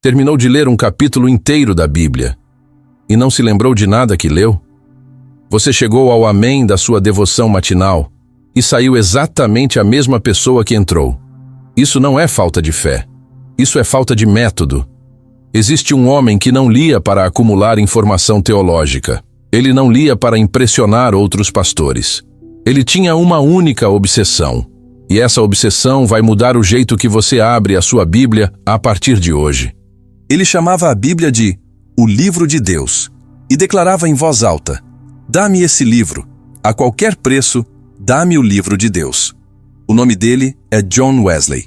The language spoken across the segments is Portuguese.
Terminou de ler um capítulo inteiro da Bíblia e não se lembrou de nada que leu? Você chegou ao amém da sua devoção matinal e saiu exatamente a mesma pessoa que entrou. Isso não é falta de fé. Isso é falta de método. Existe um homem que não lia para acumular informação teológica. Ele não lia para impressionar outros pastores. Ele tinha uma única obsessão. E essa obsessão vai mudar o jeito que você abre a sua Bíblia a partir de hoje. Ele chamava a Bíblia de o livro de Deus e declarava em voz alta: "Dá-me esse livro. A qualquer preço, dá-me o livro de Deus." O nome dele é John Wesley.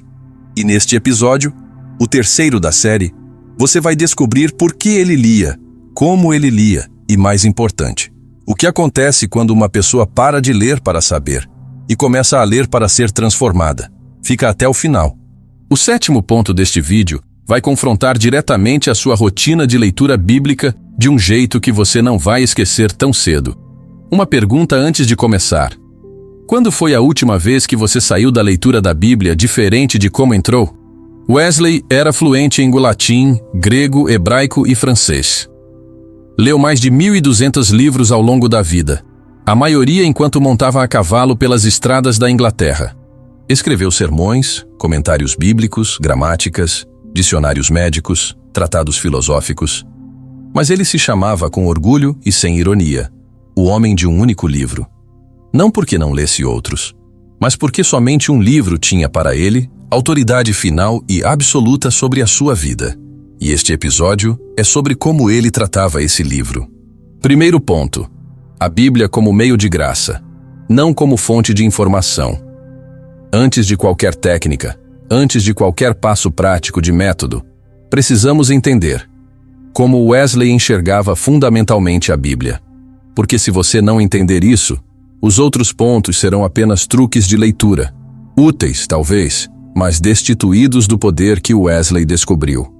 E neste episódio, o terceiro da série, você vai descobrir por que ele lia, como ele lia e, mais importante, o que acontece quando uma pessoa para de ler para saber e começa a ler para ser transformada. Fica até o final. O sétimo ponto deste vídeo vai confrontar diretamente a sua rotina de leitura bíblica de um jeito que você não vai esquecer tão cedo. Uma pergunta antes de começar. Quando foi a última vez que você saiu da leitura da Bíblia diferente de como entrou? Wesley era fluente em latim, grego, hebraico e francês. Leu mais de 1.200 livros ao longo da vida, a maioria enquanto montava a cavalo pelas estradas da Inglaterra. Escreveu sermões, comentários bíblicos, gramáticas, dicionários médicos, tratados filosóficos. Mas ele se chamava com orgulho e sem ironia, o homem de um único livro. Não porque não lesse outros, mas porque somente um livro tinha para ele autoridade final e absoluta sobre a sua vida. E este episódio é sobre como ele tratava esse livro. Primeiro ponto: a Bíblia como meio de graça, não como fonte de informação. Antes de qualquer técnica, antes de qualquer passo prático de método, precisamos entender como Wesley enxergava fundamentalmente a Bíblia. Porque se você não entender isso, os outros pontos serão apenas truques de leitura, úteis, talvez, mas destituídos do poder que Wesley descobriu.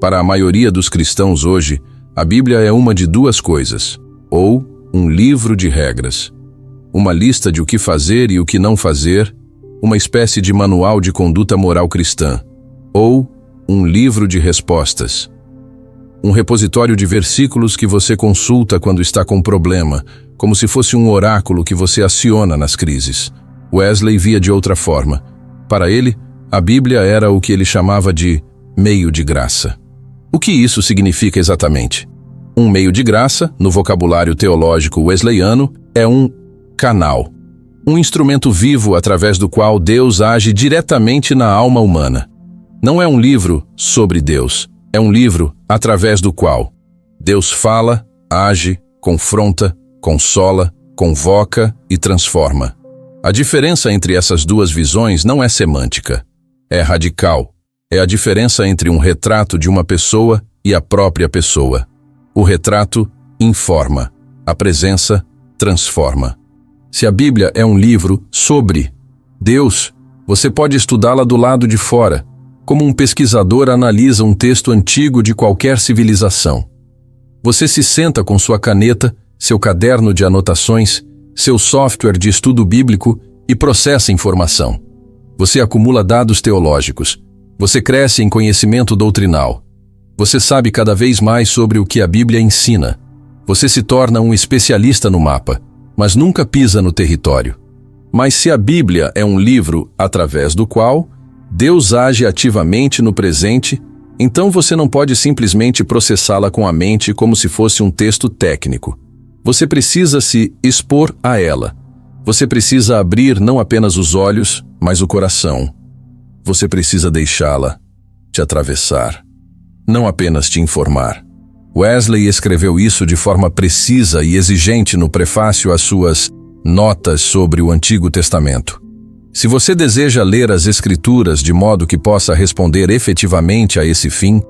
Para a maioria dos cristãos hoje, a Bíblia é uma de duas coisas: ou um livro de regras, uma lista de o que fazer e o que não fazer, uma espécie de manual de conduta moral cristã, ou um livro de respostas, um repositório de versículos que você consulta quando está com problema, como se fosse um oráculo que você aciona nas crises. Wesley via de outra forma. Para ele, a Bíblia era o que ele chamava de meio de graça. O que isso significa exatamente? Um meio de graça, no vocabulário teológico wesleyano, é um canal, um instrumento vivo através do qual Deus age diretamente na alma humana. Não é um livro sobre Deus, é um livro através do qual Deus fala, age, confronta, consola, convoca e transforma. A diferença entre essas duas visões não é semântica, é radical. É a diferença entre um retrato de uma pessoa e a própria pessoa. O retrato informa, a presença transforma. Se a Bíblia é um livro sobre Deus, você pode estudá-la do lado de fora, como um pesquisador analisa um texto antigo de qualquer civilização. Você se senta com sua caneta, seu caderno de anotações, seu software de estudo bíblico e processa informação. Você acumula dados teológicos. Você cresce em conhecimento doutrinal. Você sabe cada vez mais sobre o que a Bíblia ensina. Você se torna um especialista no mapa, mas nunca pisa no território. Mas se a Bíblia é um livro através do qual Deus age ativamente no presente, então você não pode simplesmente processá-la com a mente como se fosse um texto técnico. Você precisa se expor a ela. Você precisa abrir não apenas os olhos, mas o coração. Você precisa deixá-la te atravessar, não apenas te informar. Wesley escreveu isso de forma precisa e exigente no prefácio às suas Notas sobre o Antigo Testamento. Se você deseja ler as Escrituras de modo que possa responder efetivamente a esse fim,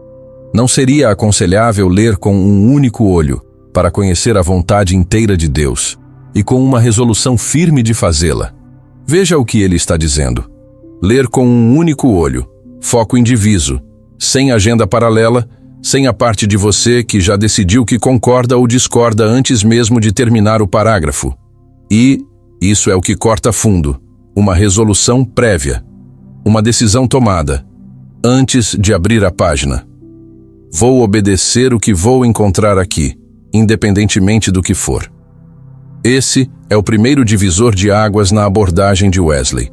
não seria aconselhável ler com um único olho para conhecer a vontade inteira de Deus e com uma resolução firme de fazê-la. Veja o que ele está dizendo. Ler com um único olho, foco indiviso, sem agenda paralela, sem a parte de você que já decidiu que concorda ou discorda antes mesmo de terminar o parágrafo. E isso é o que corta fundo, uma resolução prévia, uma decisão tomada, antes de abrir a página. Vou obedecer o que vou encontrar aqui, independentemente do que for. Esse é o primeiro divisor de águas na abordagem de Wesley.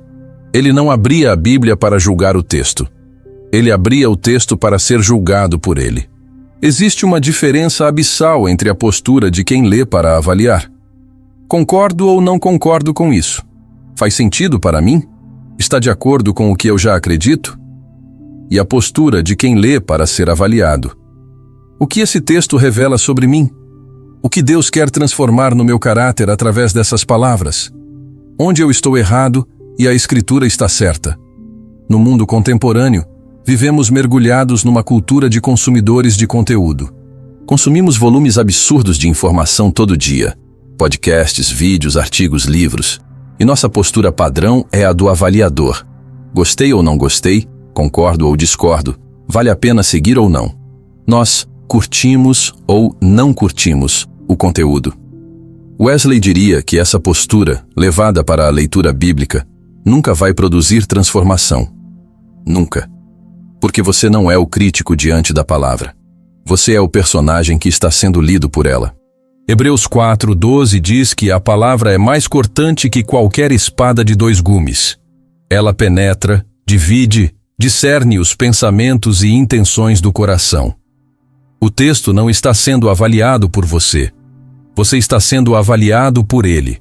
Ele não abria a Bíblia para julgar o texto. Ele abria o texto para ser julgado por ele. Existe uma diferença abissal entre a postura de quem lê para avaliar. Concordo ou não concordo com isso? Faz sentido para mim? Está de acordo com o que eu já acredito? E a postura de quem lê para ser avaliado. O que esse texto revela sobre mim? O que Deus quer transformar no meu caráter através dessas palavras? Onde eu estou errado e a Escritura está certa? No mundo contemporâneo, vivemos mergulhados numa cultura de consumidores de conteúdo. Consumimos volumes absurdos de informação todo dia. Podcasts, vídeos, artigos, livros. E nossa postura padrão é a do avaliador. Gostei ou não gostei? Concordo ou discordo? Vale a pena seguir ou não? Nós curtimos ou não curtimos o conteúdo. Wesley diria que essa postura, levada para a leitura bíblica, nunca vai produzir transformação. Nunca. Porque você não é o crítico diante da palavra. Você é o personagem que está sendo lido por ela. Hebreus 4:12 diz que a palavra é mais cortante que qualquer espada de 2 gumes. Ela penetra, divide, discerne os pensamentos e intenções do coração. O texto não está sendo avaliado por você. Você está sendo avaliado por ele.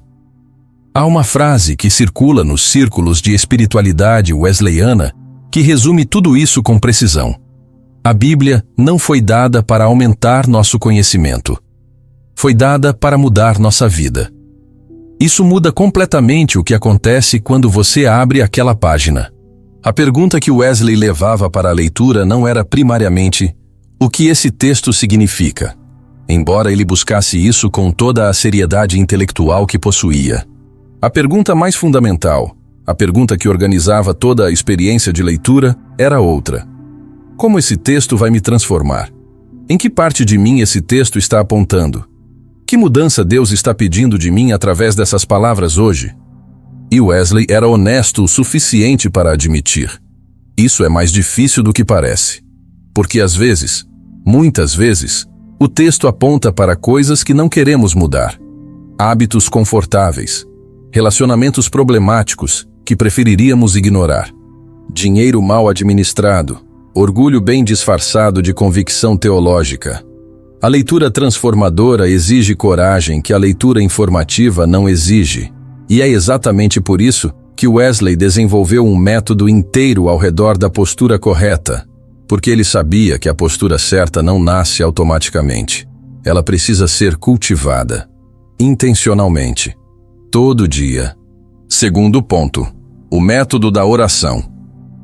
Há uma frase que circula nos círculos de espiritualidade wesleyana que resume tudo isso com precisão. A Bíblia não foi dada para aumentar nosso conhecimento. Foi dada para mudar nossa vida. Isso muda completamente o que acontece quando você abre aquela página. A pergunta que Wesley levava para a leitura não era primariamente o que esse texto significa, embora ele buscasse isso com toda a seriedade intelectual que possuía. A pergunta mais fundamental, a pergunta que organizava toda a experiência de leitura, era outra. Como esse texto vai me transformar? Em que parte de mim esse texto está apontando? Que mudança Deus está pedindo de mim através dessas palavras hoje? E Wesley era honesto o suficiente para admitir. Isso é mais difícil do que parece. Porque às vezes, muitas vezes, o texto aponta para coisas que não queremos mudar. Hábitos confortáveis, relacionamentos problemáticos que preferiríamos ignorar, dinheiro mal administrado, orgulho bem disfarçado de convicção teológica. A leitura transformadora exige coragem que a leitura informativa não exige. E é exatamente por isso que Wesley desenvolveu um método inteiro ao redor da postura correta, porque ele sabia que a postura certa não nasce automaticamente. Ela precisa ser cultivada, intencionalmente, todo dia. Segundo ponto, o método da oração.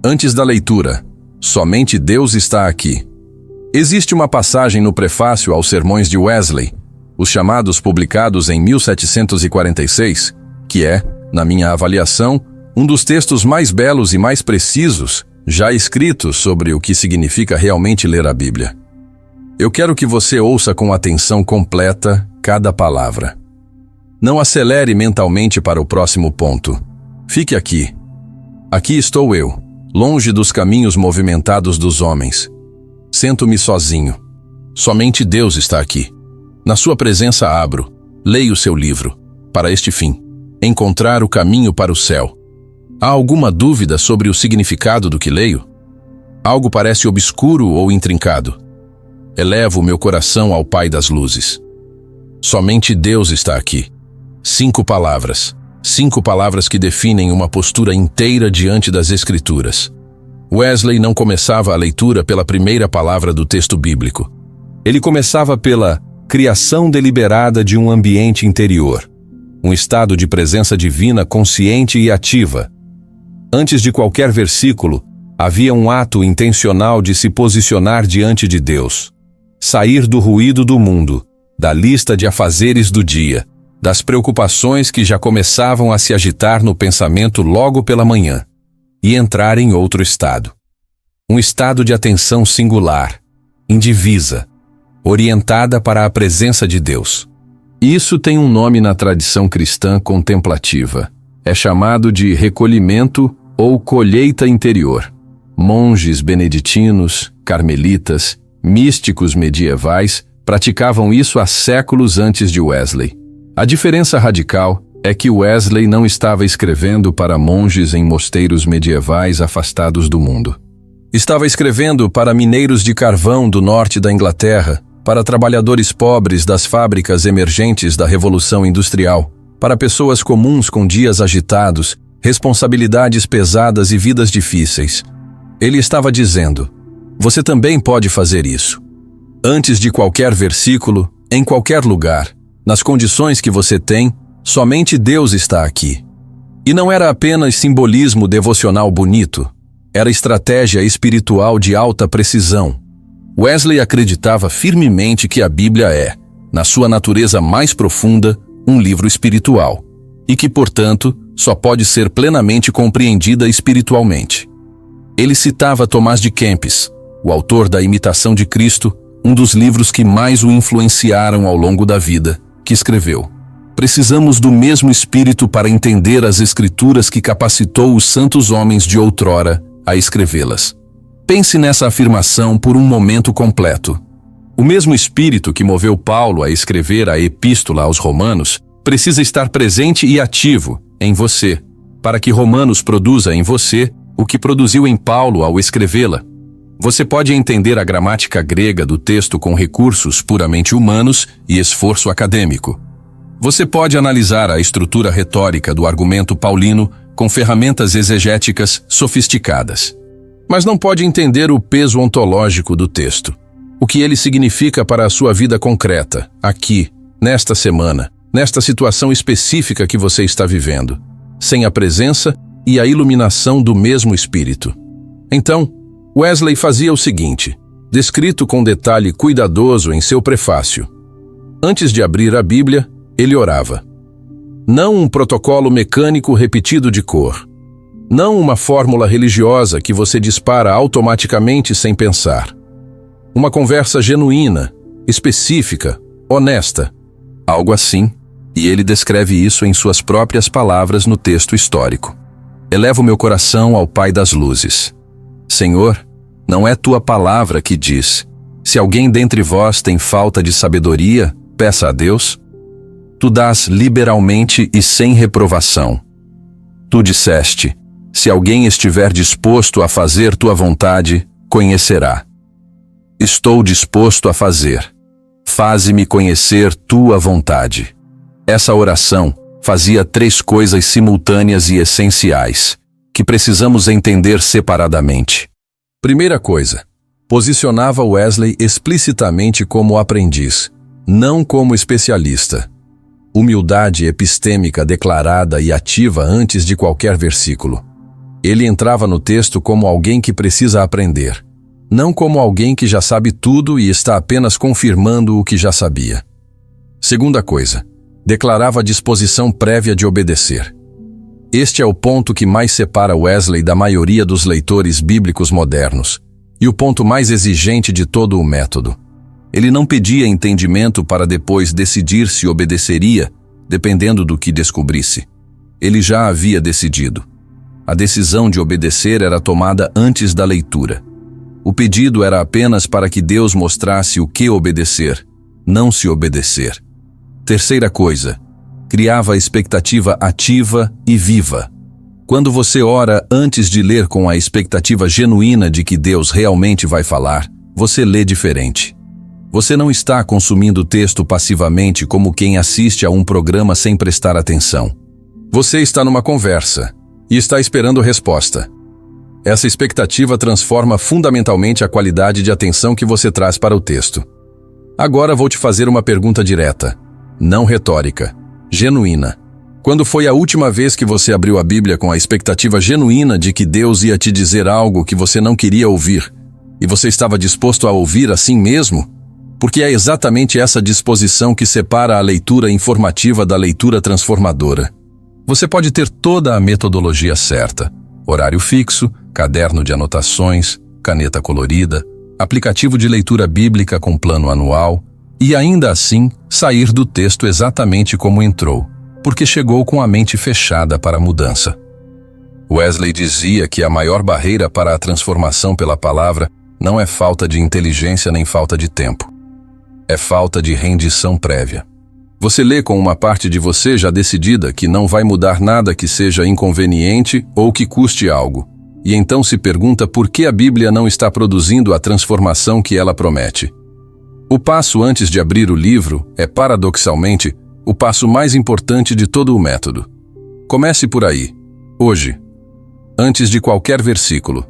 Antes da leitura, somente Deus está aqui. Existe uma passagem no prefácio aos Sermões de Wesley, os chamados publicados em 1746, que é, na minha avaliação, um dos textos mais belos e mais precisos já escritos sobre o que significa realmente ler a Bíblia. Eu quero que você ouça com atenção completa cada palavra. Não acelere mentalmente para o próximo ponto. Fique aqui. Aqui estou eu, longe dos caminhos movimentados dos homens. Sento-me sozinho. Somente Deus está aqui. Na sua presença abro, leio o seu livro, para este fim, encontrar o caminho para o céu. Há alguma dúvida sobre o significado do que leio? Algo parece obscuro ou intrincado? Elevo meu coração ao Pai das luzes. Somente Deus está aqui. 5 palavras. 5 palavras que definem uma postura inteira diante das Escrituras. Wesley não começava a leitura pela primeira palavra do texto bíblico. Ele começava pela criação deliberada de um ambiente interior, um estado de presença divina consciente e ativa. Antes de qualquer versículo, havia um ato intencional de se posicionar diante de Deus. Sair do ruído do mundo, da lista de afazeres do dia, das preocupações que já começavam a se agitar no pensamento logo pela manhã, e entrar em outro estado. Um estado de atenção singular, indivisa, orientada para a presença de Deus. Isso tem um nome na tradição cristã contemplativa. É chamado de recolhimento ou colheita interior. Monges beneditinos, carmelitas, Místicos medievais praticavam isso há séculos antes de Wesley. A diferença radical é que Wesley não estava escrevendo para monges em mosteiros medievais afastados do mundo. Estava escrevendo para mineiros de carvão do norte da Inglaterra, para trabalhadores pobres das fábricas emergentes da Revolução Industrial, para pessoas comuns com dias agitados, responsabilidades pesadas e vidas difíceis. Ele estava dizendo: você também pode fazer isso. Antes de qualquer versículo, em qualquer lugar, nas condições que você tem, somente Deus está aqui. E não era apenas simbolismo devocional bonito, era estratégia espiritual de alta precisão. Wesley acreditava firmemente que a Bíblia é, na sua natureza mais profunda, um livro espiritual, e que, portanto, só pode ser plenamente compreendida espiritualmente. Ele citava Tomás de Kempis, o autor da Imitação de Cristo, um dos livros que mais o influenciaram ao longo da vida, que escreveu: precisamos do mesmo Espírito para entender as Escrituras que capacitou os santos homens de outrora a escrevê-las. Pense nessa afirmação por um momento completo. O mesmo Espírito que moveu Paulo a escrever a Epístola aos Romanos precisa estar presente e ativo em você, para que Romanos produza em você o que produziu em Paulo ao escrevê-la. Você pode entender a gramática grega do texto com recursos puramente humanos e esforço acadêmico. Você pode analisar a estrutura retórica do argumento paulino com ferramentas exegéticas sofisticadas. Mas não pode entender o peso ontológico do texto, o que ele significa para a sua vida concreta, aqui, nesta semana, nesta situação específica que você está vivendo, sem a presença e a iluminação do mesmo Espírito. Então, Wesley fazia o seguinte, descrito com detalhe cuidadoso em seu prefácio. Antes de abrir a Bíblia, ele orava. Não um protocolo mecânico repetido de cor. Não uma fórmula religiosa que você dispara automaticamente sem pensar. Uma conversa genuína, específica, honesta. Algo assim, e ele descreve isso em suas próprias palavras no texto histórico. Elevo meu coração ao Pai das luzes. Senhor, não é tua palavra que diz: se alguém dentre vós tem falta de sabedoria, peça a Deus? Tu dás liberalmente e sem reprovação. Tu disseste: se alguém estiver disposto a fazer tua vontade, conhecerá. Estou disposto a fazer. Faze-me conhecer tua vontade. Essa oração fazia 3 coisas simultâneas e essenciais, que precisamos entender separadamente. Primeira coisa, posicionava Wesley explicitamente como aprendiz, não como especialista. Humildade epistêmica declarada e ativa antes de qualquer versículo. Ele entrava no texto como alguém que precisa aprender, não como alguém que já sabe tudo e está apenas confirmando o que já sabia. Segunda coisa, declarava a disposição prévia de obedecer. Este é o ponto que mais separa Wesley da maioria dos leitores bíblicos modernos, e o ponto mais exigente de todo o método. Ele não pedia entendimento para depois decidir se obedeceria, dependendo do que descobrisse. Ele já havia decidido. A decisão de obedecer era tomada antes da leitura. O pedido era apenas para que Deus mostrasse o que obedecer, não se obedecer. Terceira coisa, criava expectativa ativa e viva. Quando você ora antes de ler com a expectativa genuína de que Deus realmente vai falar, você lê diferente. Você não está consumindo o texto passivamente como quem assiste a um programa sem prestar atenção. Você está numa conversa e está esperando resposta. Essa expectativa transforma fundamentalmente a qualidade de atenção que você traz para o texto. Agora vou te fazer uma pergunta direta, não retórica, genuína. Quando foi a última vez que você abriu a Bíblia com a expectativa genuína de que Deus ia te dizer algo que você não queria ouvir, e você estava disposto a ouvir assim mesmo? Porque é exatamente essa disposição que separa a leitura informativa da leitura transformadora. Você pode ter toda a metodologia certa, horário fixo, caderno de anotações, caneta colorida, aplicativo de leitura bíblica com plano anual, e ainda assim sair do texto exatamente como entrou, porque chegou com a mente fechada para a mudança. Wesley dizia que a maior barreira para a transformação pela palavra não é falta de inteligência nem falta de tempo. É falta de rendição prévia. Você lê com uma parte de você já decidida que não vai mudar nada que seja inconveniente ou que custe algo, e então se pergunta por que a Bíblia não está produzindo a transformação que ela promete. O passo antes de abrir o livro é, paradoxalmente, o passo mais importante de todo o método. Comece por aí, hoje, antes de qualquer versículo.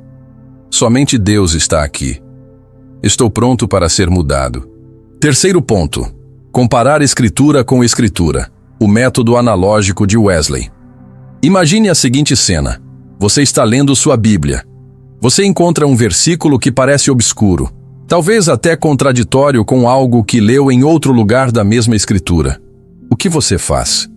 Somente Deus está aqui. Estou pronto para ser mudado. Terceiro ponto. Comparar Escritura com Escritura. O método analógico de Wesley. Imagine a seguinte cena. Você está lendo sua Bíblia. Você encontra um versículo que parece obscuro, talvez até contraditório com algo que leu em outro lugar da mesma Escritura. O que você faz?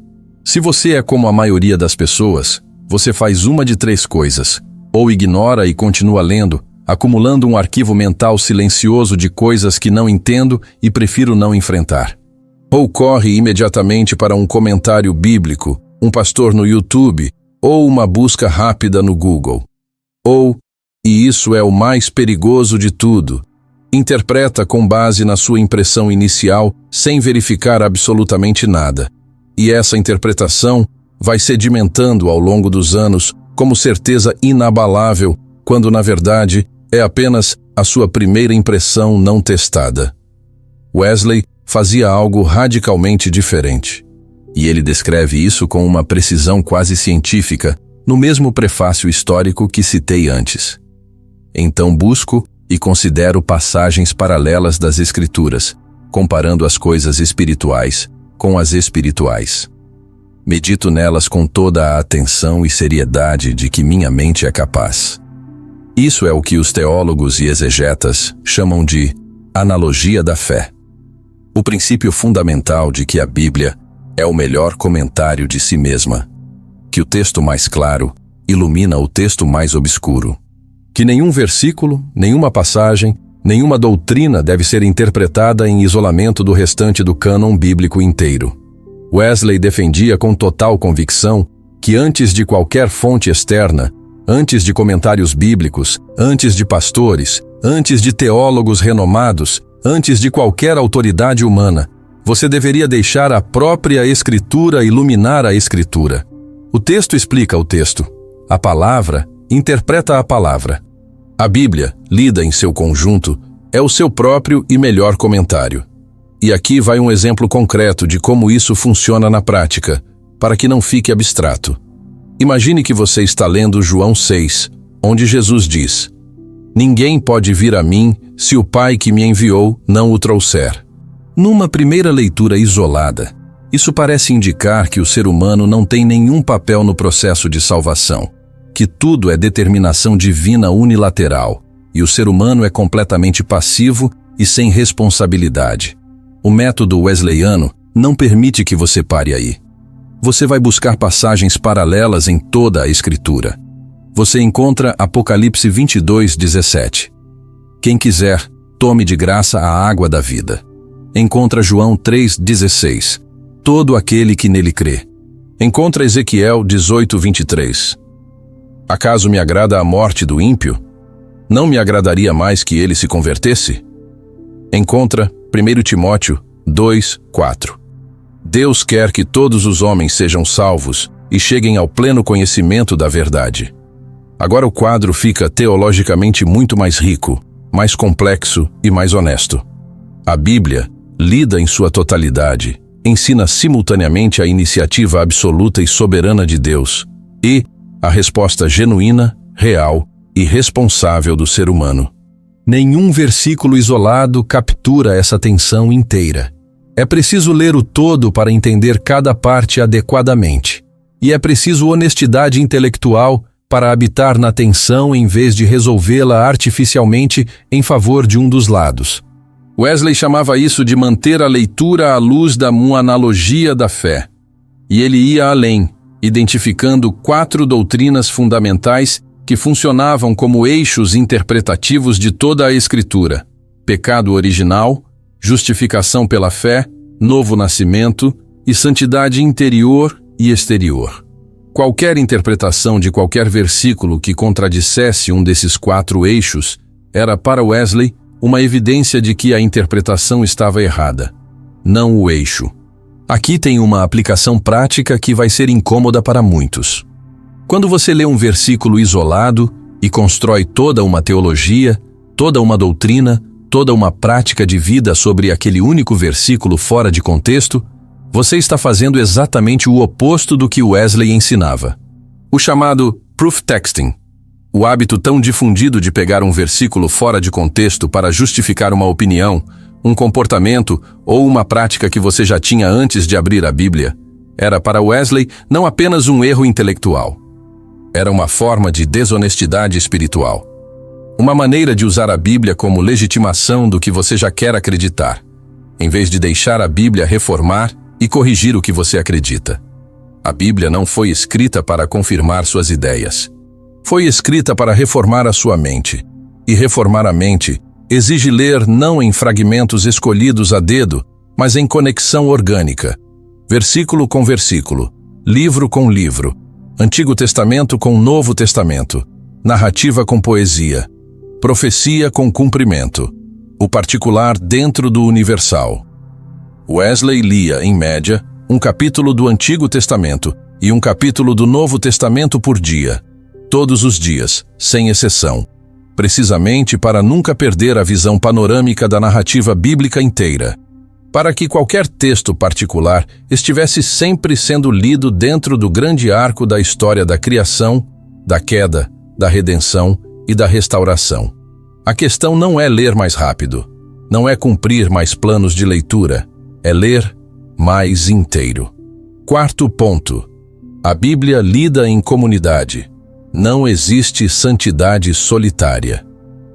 Se você é como a maioria das pessoas, você faz uma de três coisas. Ou ignora e continua lendo, acumulando um arquivo mental silencioso de coisas que não entendo e prefiro não enfrentar. Ou corre imediatamente para um comentário bíblico, um pastor no YouTube, ou uma busca rápida no Google. Ou, e isso é o mais perigoso de tudo, interpreta com base na sua impressão inicial sem verificar absolutamente nada. E essa interpretação vai sedimentando ao longo dos anos como certeza inabalável, quando na verdade é apenas a sua primeira impressão não testada. Wesley fazia algo radicalmente diferente. E ele descreve isso com uma precisão quase científica, no mesmo prefácio histórico que citei antes. Então busco e considero passagens paralelas das Escrituras, comparando as coisas espirituais com as espirituais. Medito nelas com toda a atenção e seriedade de que minha mente é capaz. Isso é o que os teólogos e exegetas chamam de analogia da fé. O princípio fundamental de que a Bíblia é o melhor comentário de si mesma, que o texto mais claro ilumina o texto mais obscuro, que nenhum versículo, nenhuma passagem, nenhuma doutrina deve ser interpretada em isolamento do restante do cânon bíblico inteiro. Wesley defendia com total convicção que antes de qualquer fonte externa, antes de comentários bíblicos, antes de pastores, antes de teólogos renomados, antes de qualquer autoridade humana, você deveria deixar a própria Escritura iluminar a Escritura. O texto explica o texto. A palavra interpreta a palavra. A Bíblia, lida em seu conjunto, é o seu próprio e melhor comentário. E aqui vai um exemplo concreto de como isso funciona na prática, para que não fique abstrato. Imagine que você está lendo João 6, onde Jesus diz: "Ninguém pode vir a mim se o Pai que me enviou não o trouxer." Numa primeira leitura isolada, isso parece indicar que o ser humano não tem nenhum papel no processo de salvação, que tudo é determinação divina unilateral, e o ser humano é completamente passivo e sem responsabilidade. O método wesleyano não permite que você pare aí. Você vai buscar passagens paralelas em toda a Escritura. Você encontra Apocalipse 22:17. Quem quiser, tome de graça a água da vida. Encontra João 3:16. Todo aquele que nele crê. Encontra Ezequiel 18:23. Acaso me agrada a morte do ímpio? Não me agradaria mais que ele se convertesse? Encontra 1 Timóteo 2:4. Deus quer que todos os homens sejam salvos e cheguem ao pleno conhecimento da verdade. Agora o quadro fica teologicamente muito mais rico, mais complexo e mais honesto. A Bíblia, lida em sua totalidade, ensina simultaneamente a iniciativa absoluta e soberana de Deus e a resposta genuína, real e responsável do ser humano. Nenhum versículo isolado captura essa tensão inteira. É preciso ler o todo para entender cada parte adequadamente. E é preciso honestidade intelectual para habitar na tensão em vez de resolvê-la artificialmente em favor de um dos lados. Wesley chamava isso de manter a leitura à luz da analogia da fé. E ele ia além, identificando 4 doutrinas fundamentais que funcionavam como eixos interpretativos de toda a Escritura: pecado original, justificação pela fé, novo nascimento e santidade interior e exterior. Qualquer interpretação de qualquer versículo que contradissesse um desses 4 eixos Era para Wesley uma evidência de que a interpretação estava errada, não o eixo. Aqui tem uma aplicação prática que vai ser incômoda para muitos. Quando você lê um versículo isolado e constrói toda uma teologia, toda uma doutrina, toda uma prática de vida sobre aquele único versículo fora de contexto, você está fazendo exatamente o oposto do que Wesley ensinava. O chamado proof texting, o hábito tão difundido de pegar um versículo fora de contexto para justificar uma opinião, um comportamento ou uma prática que você já tinha antes de abrir a Bíblia, era para Wesley não apenas um erro intelectual. Era uma forma de desonestidade espiritual. Uma maneira de usar a Bíblia como legitimação do que você já quer acreditar, em vez de deixar a Bíblia reformar e corrigir o que você acredita. A Bíblia não foi escrita para confirmar suas ideias. Foi escrita para reformar a sua mente. E reformar a mente exige ler não em fragmentos escolhidos a dedo, mas em conexão orgânica. Versículo com versículo, livro com livro, Antigo Testamento com Novo Testamento, narrativa com poesia, profecia com cumprimento, o particular dentro do universal. Wesley lia, em média, um capítulo do Antigo Testamento e um capítulo do Novo Testamento por dia, todos os dias, sem exceção, precisamente para nunca perder a visão panorâmica da narrativa bíblica inteira, para que qualquer texto particular estivesse sempre sendo lido dentro do grande arco da história da criação, da queda, da redenção e da restauração. A questão não é ler mais rápido, não é cumprir mais planos de leitura, é ler mais inteiro. Quarto ponto. A Bíblia lida em comunidade. Não existe santidade solitária.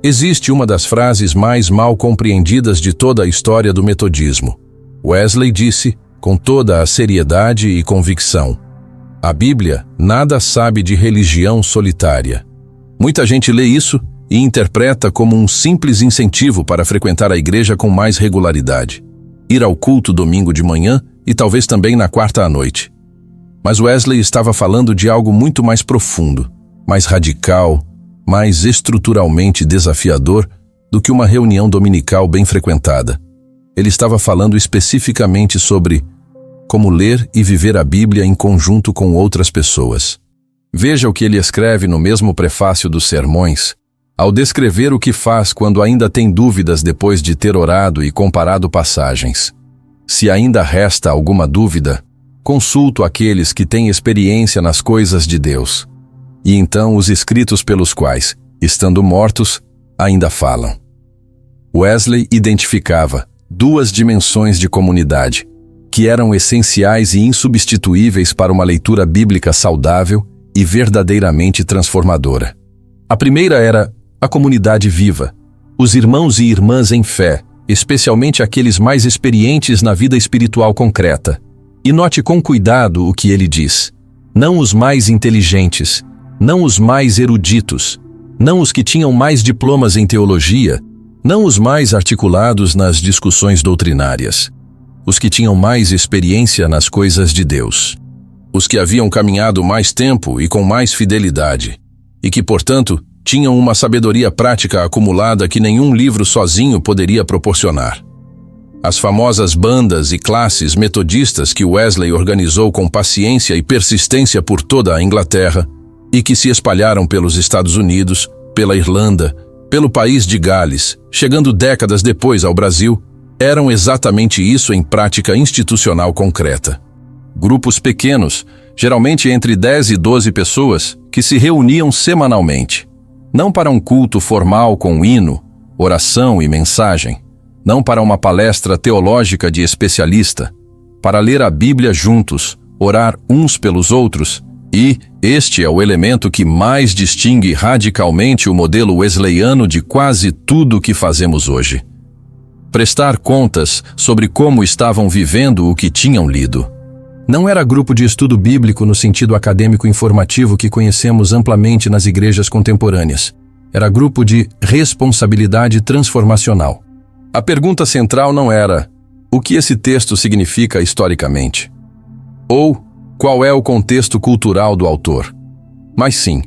Existe uma das frases mais mal compreendidas de toda a história do metodismo. Wesley disse, com toda a seriedade e convicção: a Bíblia nada sabe de religião solitária. Muita gente lê isso e interpreta como um simples incentivo para frequentar a igreja com mais regularidade, ir ao culto domingo de manhã e talvez também na quarta à noite. Mas Wesley estava falando de algo muito mais profundo, mais radical, mais estruturalmente desafiador do que uma reunião dominical bem frequentada. Ele estava falando especificamente sobre como ler e viver a Bíblia em conjunto com outras pessoas. Veja o que ele escreve no mesmo prefácio dos sermões, ao descrever o que faz quando ainda tem dúvidas depois de ter orado e comparado passagens. Se ainda resta alguma dúvida, consulto aqueles que têm experiência nas coisas de Deus. E então os escritos pelos quais, estando mortos, ainda falam. Wesley identificava duas dimensões de comunidade, que eram essenciais e insubstituíveis para uma leitura bíblica saudável e verdadeiramente transformadora. A primeira era a comunidade viva, os irmãos e irmãs em fé, especialmente aqueles mais experientes na vida espiritual concreta. E note com cuidado o que ele diz: não os mais inteligentes, não os mais eruditos, não os que tinham mais diplomas em teologia, não os mais articulados nas discussões doutrinárias, os que tinham mais experiência nas coisas de Deus, os que haviam caminhado mais tempo e com mais fidelidade, e que, portanto, tinham uma sabedoria prática acumulada que nenhum livro sozinho poderia proporcionar. As famosas bandas e classes metodistas que Wesley organizou com paciência e persistência por toda a Inglaterra, e que se espalharam pelos Estados Unidos, pela Irlanda, pelo país de Gales, chegando décadas depois ao Brasil, eram exatamente isso em prática institucional concreta. Grupos pequenos, geralmente entre 10 e 12 pessoas, que se reuniam semanalmente. Não para um culto formal com hino, oração e mensagem, não para uma palestra teológica de especialista, para ler a Bíblia juntos, orar uns pelos outros. E este é o elemento que mais distingue radicalmente o modelo wesleyano de quase tudo o que fazemos hoje. Prestar contas sobre como estavam vivendo o que tinham lido. Não era grupo de estudo bíblico no sentido acadêmico informativo que conhecemos amplamente nas igrejas contemporâneas. Era grupo de responsabilidade transformacional. A pergunta central não era: o que esse texto significa historicamente? Ou qual é o contexto cultural do autor? Mas sim,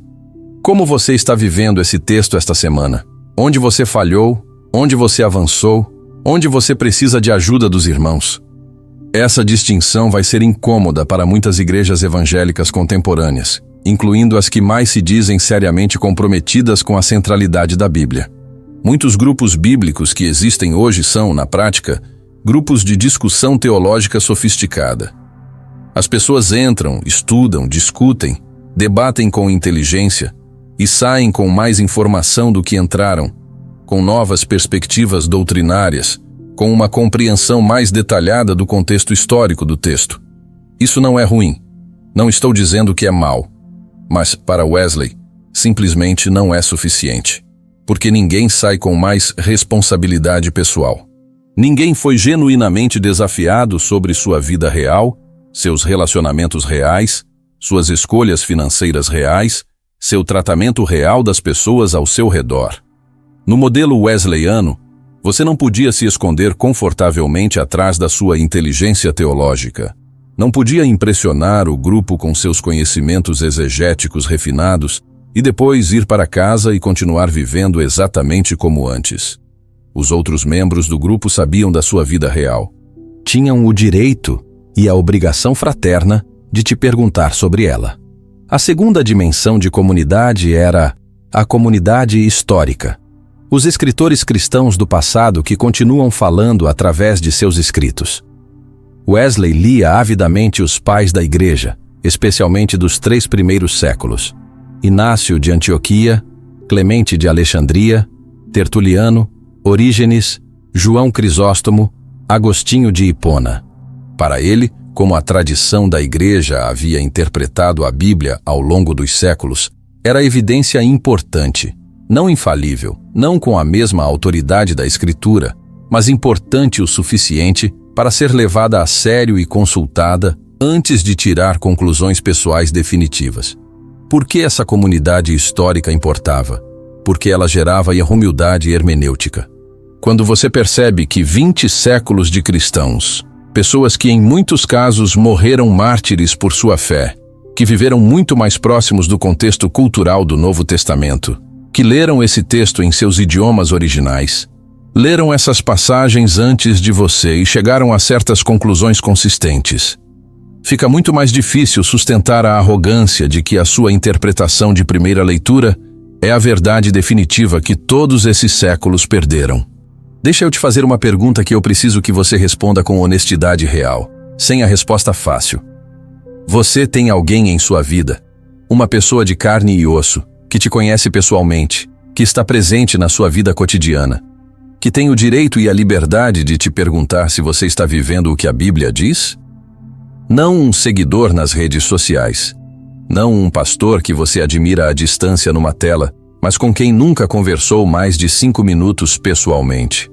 como você está vivendo esse texto esta semana? Onde você falhou, onde você avançou, onde você precisa de ajuda dos irmãos. Essa distinção vai ser incômoda para muitas igrejas evangélicas contemporâneas, incluindo as que mais se dizem seriamente comprometidas com a centralidade da Bíblia. Muitos grupos bíblicos que existem hoje são, na prática, grupos de discussão teológica sofisticada. As pessoas entram, estudam, discutem, debatem com inteligência e saem com mais informação do que entraram, com novas perspectivas doutrinárias, com uma compreensão mais detalhada do contexto histórico do texto. Isso não é ruim. Não estou dizendo que é mal. Mas, para Wesley, simplesmente não é suficiente. Porque ninguém sai com mais responsabilidade pessoal. Ninguém foi genuinamente desafiado sobre sua vida real, seus relacionamentos reais, suas escolhas financeiras reais, seu tratamento real das pessoas ao seu redor. No modelo wesleyano, você não podia se esconder confortavelmente atrás da sua inteligência teológica. Não podia impressionar o grupo com seus conhecimentos exegéticos refinados e depois ir para casa e continuar vivendo exatamente como antes. Os outros membros do grupo sabiam da sua vida real. Tinham o direito e a obrigação fraterna de te perguntar sobre ela. A segunda dimensão de comunidade era a comunidade histórica. Os escritores cristãos do passado que continuam falando através de seus escritos. Wesley lia avidamente os pais da igreja, especialmente dos 3 primeiros séculos. Inácio de Antioquia, Clemente de Alexandria, Tertuliano, Orígenes, João Crisóstomo, Agostinho de Hipona. Para ele, como a tradição da igreja havia interpretado a Bíblia ao longo dos séculos, era evidência importante, não infalível, não com a mesma autoridade da Escritura, mas importante o suficiente para ser levada a sério e consultada antes de tirar conclusões pessoais definitivas. Por que essa comunidade histórica importava? Porque ela gerava humildade hermenêutica. Quando você percebe que 20 séculos de cristãos, pessoas que em muitos casos morreram mártires por sua fé, que viveram muito mais próximos do contexto cultural do Novo Testamento, que leram esse texto em seus idiomas originais, leram essas passagens antes de você e chegaram a certas conclusões consistentes. Fica muito mais difícil sustentar a arrogância de que a sua interpretação de primeira leitura é a verdade definitiva que todos esses séculos perderam. Deixa eu te fazer uma pergunta que eu preciso que você responda com honestidade real, sem a resposta fácil. Você tem alguém em sua vida, uma pessoa de carne e osso, que te conhece pessoalmente, que está presente na sua vida cotidiana, que tem o direito e a liberdade de te perguntar se você está vivendo o que a Bíblia diz? Não um seguidor nas redes sociais, não um pastor que você admira à distância numa tela, mas com quem nunca conversou mais de 5 minutos pessoalmente.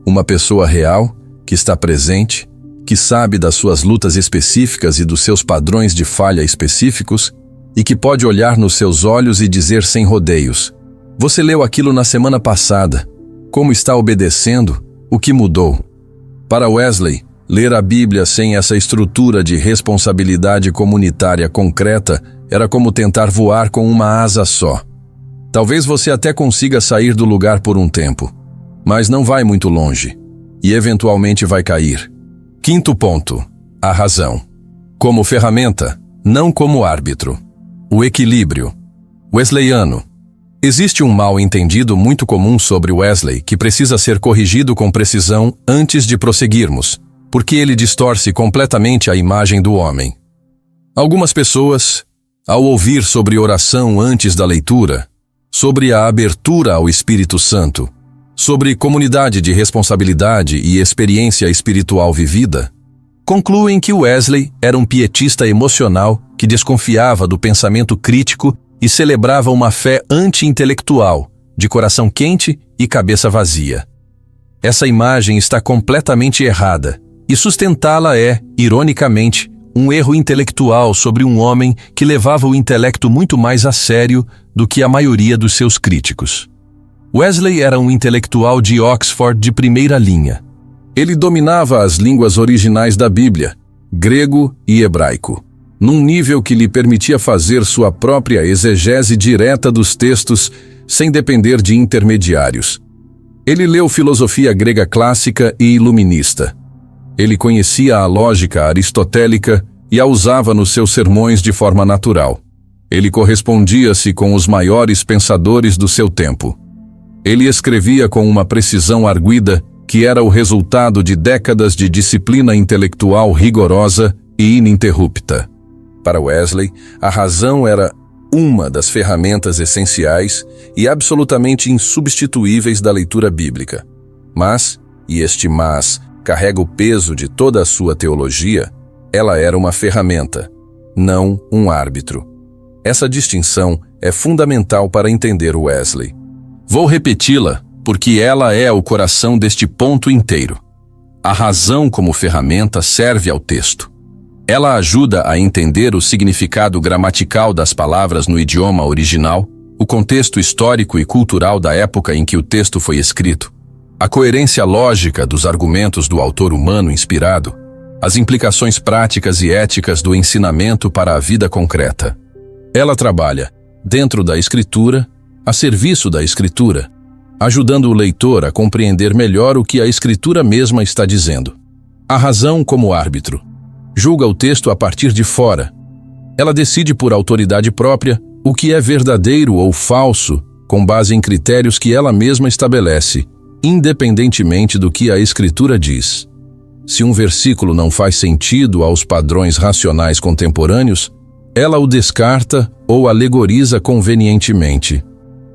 Uma pessoa real, que está presente, que sabe das suas lutas específicas e dos seus padrões de falha específicos, e que pode olhar nos seus olhos e dizer sem rodeios: você leu aquilo na semana passada. Como está obedecendo? O que mudou? Para Wesley, ler a Bíblia sem essa estrutura de responsabilidade comunitária concreta era como tentar voar com uma asa só. Talvez você até consiga sair do lugar por um tempo, mas não vai muito longe, e eventualmente vai cair. Quinto ponto, a razão. Como ferramenta, não como árbitro. O equilíbrio. Wesleyano. Existe um mal-entendido muito comum sobre Wesley que precisa ser corrigido com precisão antes de prosseguirmos, porque ele distorce completamente a imagem do homem. Algumas pessoas, ao ouvir sobre oração antes da leitura, sobre a abertura ao Espírito Santo, sobre comunidade de responsabilidade e experiência espiritual vivida, concluem que Wesley era um pietista emocional que desconfiava do pensamento crítico e celebrava uma fé anti-intelectual, de coração quente e cabeça vazia. Essa imagem está completamente errada, e sustentá-la é, ironicamente, um erro intelectual sobre um homem que levava o intelecto muito mais a sério do que a maioria dos seus críticos. Wesley era um intelectual de Oxford de primeira linha. Ele dominava as línguas originais da Bíblia, grego e hebraico, num nível que lhe permitia fazer sua própria exegese direta dos textos sem depender de intermediários. Ele leu filosofia grega clássica e iluminista. Ele conhecia a lógica aristotélica e a usava nos seus sermões de forma natural. Ele correspondia-se com os maiores pensadores do seu tempo. Ele escrevia com uma precisão arguida que era o resultado de décadas de disciplina intelectual rigorosa e ininterrupta. Para Wesley, a razão era uma das ferramentas essenciais e absolutamente insubstituíveis da leitura bíblica. Mas, e este mas carrega o peso de toda a sua teologia, ela era uma ferramenta, não um árbitro. Essa distinção é fundamental para entender Wesley. Vou repeti-la, porque ela é o coração deste ponto inteiro. A razão como ferramenta serve ao texto. Ela ajuda a entender o significado gramatical das palavras no idioma original, o contexto histórico e cultural da época em que o texto foi escrito, a coerência lógica dos argumentos do autor humano inspirado, as implicações práticas e éticas do ensinamento para a vida concreta. Ela trabalha, dentro da Escritura, a serviço da Escritura, ajudando o leitor a compreender melhor o que a Escritura mesma está dizendo. A razão como árbitro julga o texto a partir de fora. Ela decide por autoridade própria o que é verdadeiro ou falso, com base em critérios que ela mesma estabelece, independentemente do que a Escritura diz. Se um versículo não faz sentido aos padrões racionais contemporâneos, ela o descarta ou alegoriza convenientemente.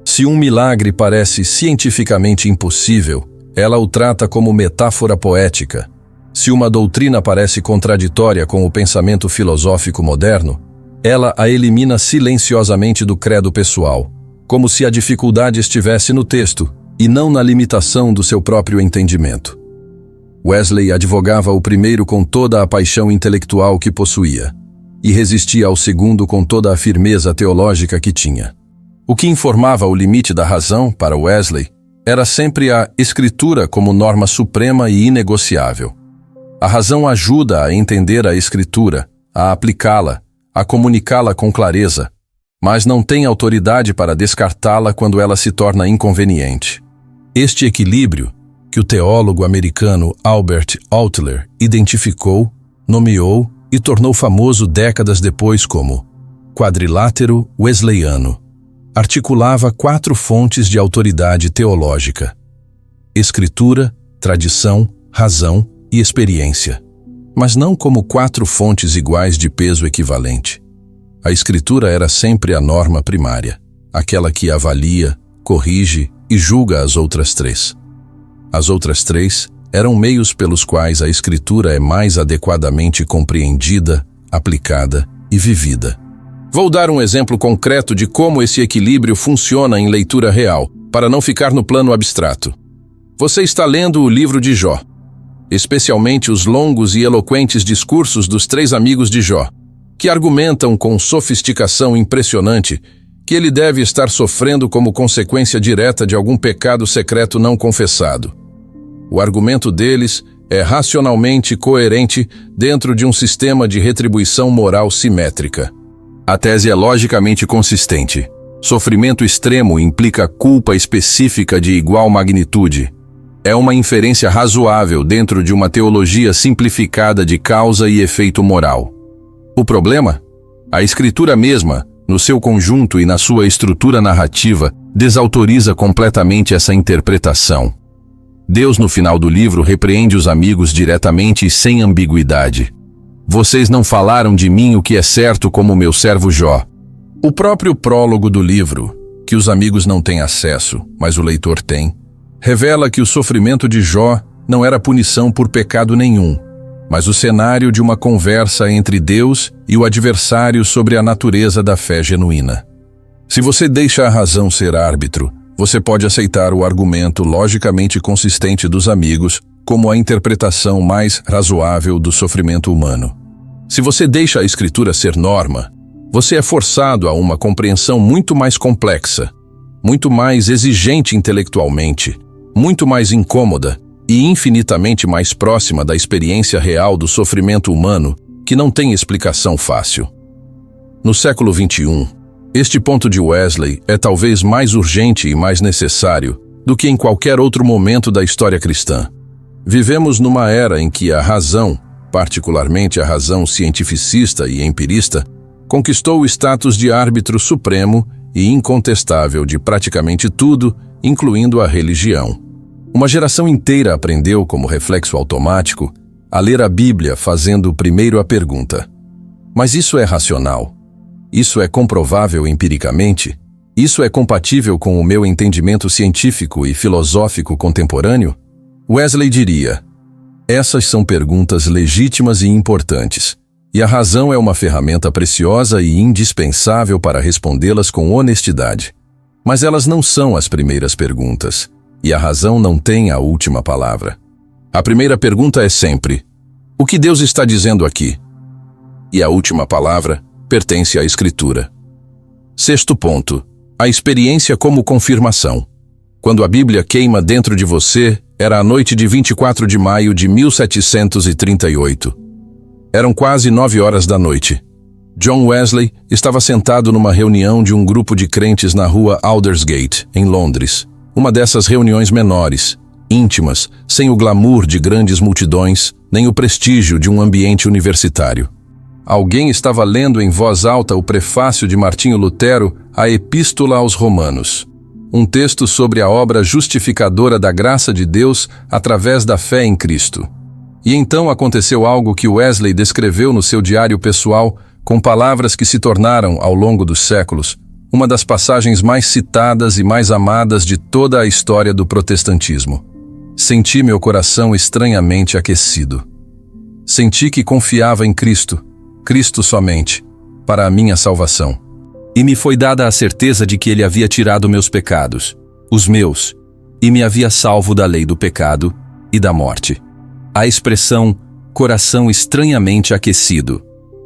Se um milagre parece cientificamente impossível, ela o trata como metáfora poética. Se uma doutrina parece contraditória com o pensamento filosófico moderno, ela a elimina silenciosamente do credo pessoal, como se a dificuldade estivesse no texto e não na limitação do seu próprio entendimento. Wesley advogava o primeiro com toda a paixão intelectual que possuía, e resistia ao segundo com toda a firmeza teológica que tinha. O que informava o limite da razão, para Wesley, era sempre a Escritura como norma suprema e inegociável. A razão ajuda a entender a Escritura, a aplicá-la, a comunicá-la com clareza, mas não tem autoridade para descartá-la quando ela se torna inconveniente. Este equilíbrio, que o teólogo americano Albert Outler identificou, nomeou e tornou famoso décadas depois como quadrilátero wesleyano, articulava 4 fontes de autoridade teológica: Escritura, tradição, razão e experiência, mas não como 4 fontes iguais de peso equivalente. A Escritura era sempre a norma primária, aquela que avalia, corrige e julga as outras 3. As outras 3 eram meios pelos quais a Escritura é mais adequadamente compreendida, aplicada e vivida. Vou dar um exemplo concreto de como esse equilíbrio funciona em leitura real, para não ficar no plano abstrato. Você está lendo o livro de Jó, especialmente os longos e eloquentes discursos dos 3 amigos de Jó, que argumentam com sofisticação impressionante que ele deve estar sofrendo como consequência direta de algum pecado secreto não confessado. O argumento deles é racionalmente coerente dentro de um sistema de retribuição moral simétrica. A tese é logicamente consistente. Sofrimento extremo implica culpa específica de igual magnitude. É uma inferência razoável dentro de uma teologia simplificada de causa e efeito moral. O problema? A Escritura mesma, no seu conjunto e na sua estrutura narrativa, desautoriza completamente essa interpretação. Deus, no final do livro, repreende os amigos diretamente e sem ambiguidade. Vocês não falaram de mim o que é certo como meu servo Jó. O próprio prólogo do livro, que os amigos não têm acesso, mas o leitor tem, revela que o sofrimento de Jó não era punição por pecado nenhum, mas o cenário de uma conversa entre Deus e o adversário sobre a natureza da fé genuína. Se você deixa a razão ser árbitro, você pode aceitar o argumento logicamente consistente dos amigos como a interpretação mais razoável do sofrimento humano. Se você deixa a Escritura ser norma, você é forçado a uma compreensão muito mais complexa, muito mais exigente intelectualmente, muito mais incômoda e infinitamente mais próxima da experiência real do sofrimento humano, que não tem explicação fácil. No século XXI, Este ponto de Wesley é talvez mais urgente e mais necessário do que em qualquer outro momento da história cristã. Vivemos numa era em que a razão, particularmente a razão cientificista e empirista, conquistou o status de árbitro supremo e incontestável de praticamente tudo, incluindo a religião. Uma geração inteira aprendeu, como reflexo automático, a ler a Bíblia fazendo primeiro a pergunta: mas isso é racional? Isso é comprovável empiricamente? Isso é compatível com o meu entendimento científico e filosófico contemporâneo? Wesley diria: essas são perguntas legítimas e importantes, e a razão é uma ferramenta preciosa e indispensável para respondê-las com honestidade. Mas elas não são as primeiras perguntas, e a razão não tem a última palavra. A primeira pergunta é sempre: o que Deus está dizendo aqui? E a última palavra pertence à Escritura. Sexto ponto: a experiência como confirmação. Quando a Bíblia queima dentro de você, era a noite de 24 de maio de 1738. Eram quase 9 horas da noite. John Wesley estava sentado numa reunião de um grupo de crentes na rua Aldersgate, em Londres. Uma dessas reuniões menores, íntimas, sem o glamour de grandes multidões, nem o prestígio de um ambiente universitário. Alguém estava lendo em voz alta o prefácio de Martinho Lutero à Epístola aos Romanos, um texto sobre a obra justificadora da graça de Deus através da fé em Cristo. E então aconteceu algo que Wesley descreveu no seu diário pessoal com palavras que se tornaram, ao longo dos séculos, uma das passagens mais citadas e mais amadas de toda a história do protestantismo. Senti meu coração estranhamente aquecido. Senti que confiava em Cristo, Cristo somente, para a minha salvação. E me foi dada a certeza de que Ele havia tirado meus pecados, os meus, e me havia salvo da lei do pecado e da morte. A expressão coração estranhamente aquecido,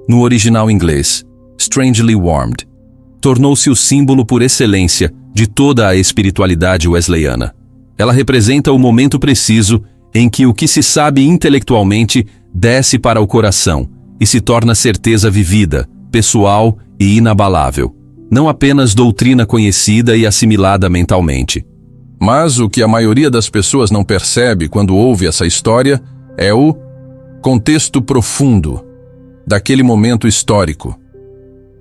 no original inglês, strangely warmed, tornou-se o símbolo por excelência de toda a espiritualidade wesleyana. Ela representa o momento preciso em que o que se sabe intelectualmente desce para o coração e se torna certeza vivida, pessoal e inabalável, não apenas doutrina conhecida e assimilada mentalmente. Mas o que a maioria das pessoas não percebe quando ouve essa história é o contexto profundo daquele momento histórico.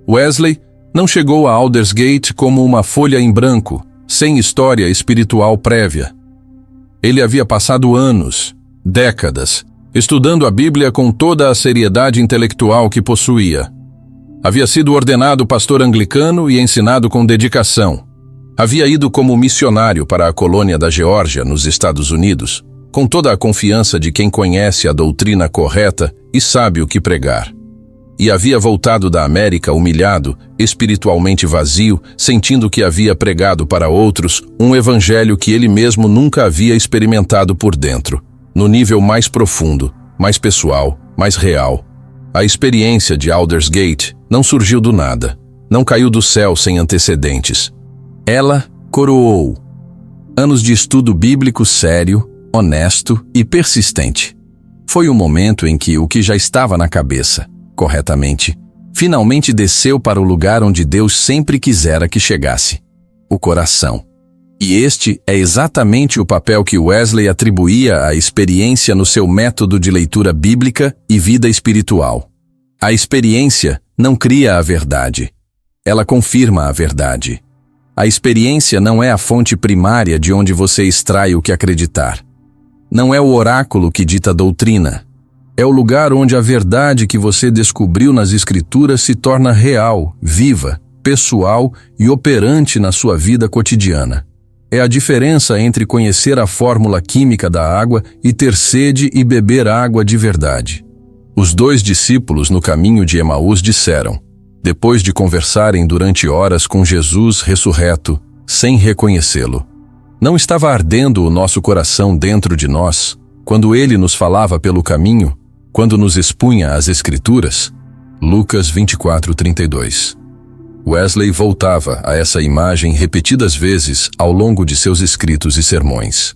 Wesley não chegou a Aldersgate como uma folha em branco, sem história espiritual prévia. Ele havia passado anos, décadas, estudando a Bíblia com toda a seriedade intelectual que possuía. Havia sido ordenado pastor anglicano e ensinado com dedicação. Havia ido como missionário para a colônia da Geórgia, nos Estados Unidos, com toda a confiança de quem conhece a doutrina correta e sabe o que pregar. E havia voltado da América humilhado, espiritualmente vazio, sentindo que havia pregado para outros um evangelho que ele mesmo nunca havia experimentado por dentro, no nível mais profundo, mais pessoal, mais real. A experiência de Aldersgate não surgiu do nada, não caiu do céu sem antecedentes. Ela coroou anos de estudo bíblico sério, honesto e persistente. Foi o momento em que o que já estava na cabeça, corretamente, finalmente desceu para o lugar onde Deus sempre quisera que chegasse: o coração. E este é exatamente o papel que Wesley atribuía à experiência no seu método de leitura bíblica e vida espiritual. A experiência não cria a verdade. Ela confirma a verdade. A experiência não é a fonte primária de onde você extrai o que acreditar. Não é o oráculo que dita a doutrina. É o lugar onde a verdade que você descobriu nas Escrituras se torna real, viva, pessoal e operante na sua vida cotidiana. É a diferença entre conhecer a fórmula química da água e ter sede e beber água de verdade. Os 2 discípulos no caminho de Emaús disseram, depois de conversarem durante horas com Jesus ressurreto, sem reconhecê-lo: não estava ardendo o nosso coração dentro de nós, quando ele nos falava pelo caminho, quando nos expunha as Escrituras? Lucas 24:32. Wesley voltava a essa imagem repetidas vezes ao longo de seus escritos e sermões.